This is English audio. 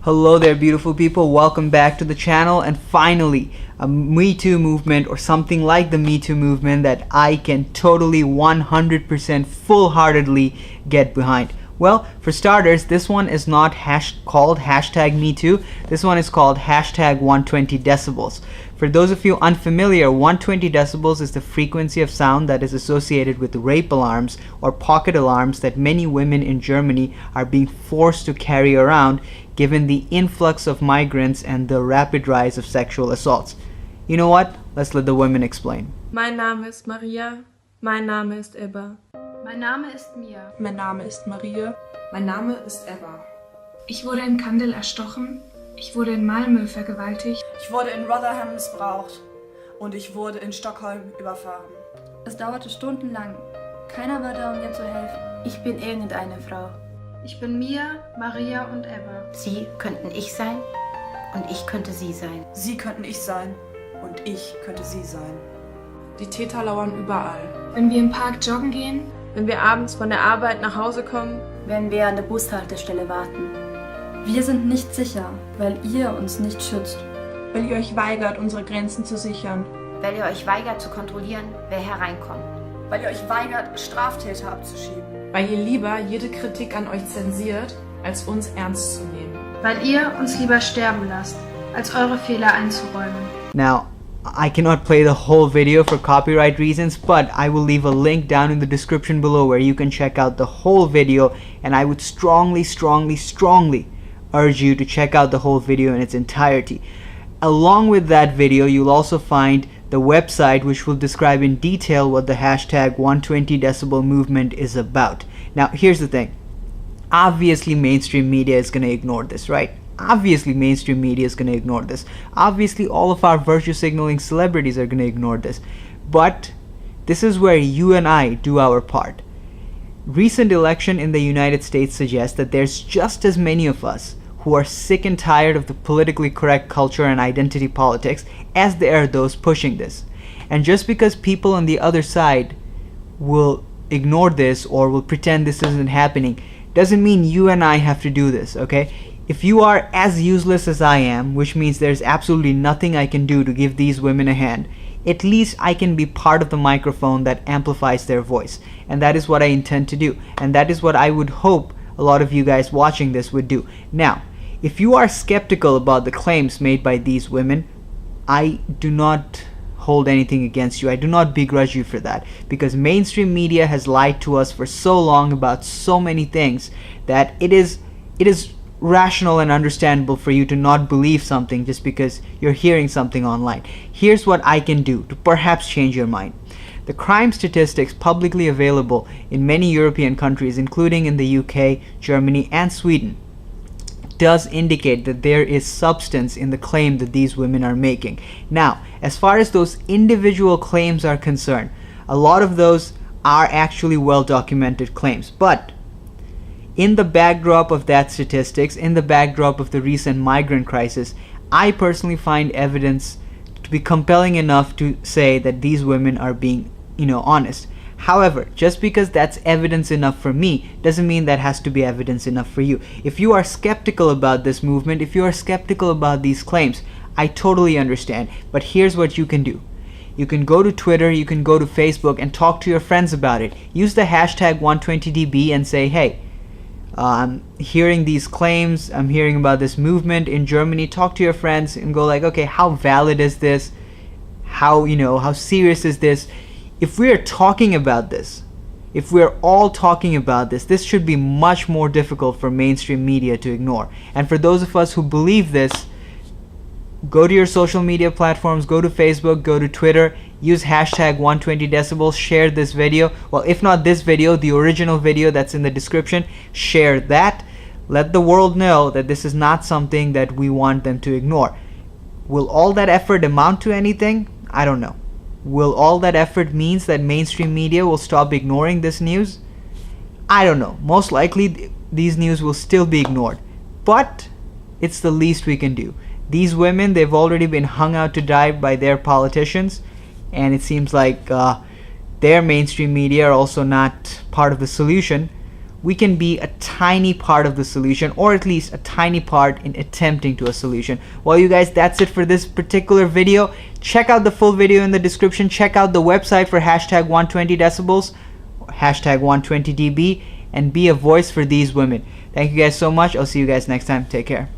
Hello there, beautiful people. Welcome back to the channel. And finally, a Me Too movement, or something like the Me Too movement, that I can totally 100% full-heartedly get behind. Well, for starters, this one is not called #MeToo. This one is called #120 decibels. For those of you unfamiliar, 120 decibels is the frequency of sound that is associated with rape alarms or pocket alarms that many women in Germany are being forced to carry around, given the influx of migrants and the rapid rise of sexual assaults. You know what? Let's let the women explain. Mein Name ist Maria. Mein Name ist Ebba. Mein Name ist Mia. Mein Name ist Maria. Mein Name ist Ebba. Ich wurde in Kandel erstochen. Ich wurde in Malmö vergewaltigt. Ich wurde in Rotherham missbraucht. Und ich wurde in Stockholm überfahren. Es dauerte stundenlang. Keiner war da, um mir zu helfen. Ich bin irgendeine Frau. Ich bin Mia, Maria und Ebba. Sie könnten ich sein und ich könnte sie sein. Sie könnten ich sein und ich könnte sie sein. Die Täter lauern überall. Wenn wir im Park joggen gehen, wenn wir abends von der Arbeit nach Hause kommen, wenn wir an der Bushaltestelle warten. Wir sind nicht sicher, weil ihr uns nicht schützt. weil ihr euch weigert, unsere Grenzen zu sichern, Weil ihr euch weigert zu kontrollieren, wer hereinkommt. Weil ihr euch weigert, Straftäter abzuschieben. Weil ihr lieber jede Kritik an euch zensiert, als uns ernst zu nehmen. weil ihr uns lieber sterben lasst, als eure Fehler einzuräumen. Now, I cannot play the whole video for copyright reasons, but I will leave a link down in the description below where you can check out the whole video, and I would strongly urge you to check out the whole video in its entirety. Along with that video, you'll also find the website which will describe in detail what the #120 decibel movement is about. Now, here's the thing. Obviously, mainstream media is going to ignore this, right? Obviously, mainstream media is going to ignore this. Obviously, all of our virtue signaling celebrities are going to ignore this. But this is where you and I do our part. Recent election in the United States suggests that there's just as many of us who are sick and tired of the politically correct culture and identity politics as there are those pushing this. And just because people on the other side will ignore this or will pretend this isn't happening doesn't mean you and I have to do this, okay? If you are as useless as I am, which means there's absolutely nothing I can do to give these women a hand, at least I can be part of the microphone that amplifies their voice. And that is what I intend to do. And that is what I would hope a lot of you guys watching this would do. Now, if you are skeptical about the claims made by these women, I do not hold anything against you. I do not begrudge you for that, because mainstream media has lied to us for so long about so many things that it is rational and understandable for you to not believe something just because you're hearing something online. Here's what I can do to perhaps change your mind. The crime statistics publicly available in many European countries, including in the UK, Germany, and Sweden, does indicate that there is substance in the claim that these women are making. Now, as far as those individual claims are concerned, a lot of those are actually well-documented claims. But in the backdrop of that statistics, in the backdrop of the recent migrant crisis, I personally find evidence to be compelling enough to say that these women are being, honest. However, just because that's evidence enough for me doesn't mean that has to be evidence enough for you. If you are skeptical about this movement, if you are skeptical about these claims, I totally understand. But here's what you can do. You can go to Twitter, you can go to Facebook and talk to your friends about it. Use the #120db and say, hey, I'm hearing these claims, I'm hearing about this movement in Germany. Talk to your friends and go like, okay, how valid is this? How serious is this? If we're talking about this, if we're all talking about this, this should be much more difficult for mainstream media to ignore. And for those of us who believe this, go to your social media platforms, go to Facebook, go to Twitter, use #120 decibels, share this video. Well, if not this video, the original video that's in the description, share that. Let the world know that this is not something that we want them to ignore. Will all that effort amount to anything? I don't know. Will all that effort means that mainstream media will stop ignoring this news? I don't know. Most likely these news will still be ignored. But it's the least we can do. These women, they've already been hung out to dry by their politicians, and it seems like their mainstream media are also not part of the solution. we can be a tiny part of the solution, or at least a tiny part in attempting to a solution. Well, you guys, that's it for this particular video. Check out the full video in the description. Check out the website for hashtag 120 decibels, hashtag 120dB, and be a voice for these women. Thank you guys so much. I'll see you guys next time. Take care.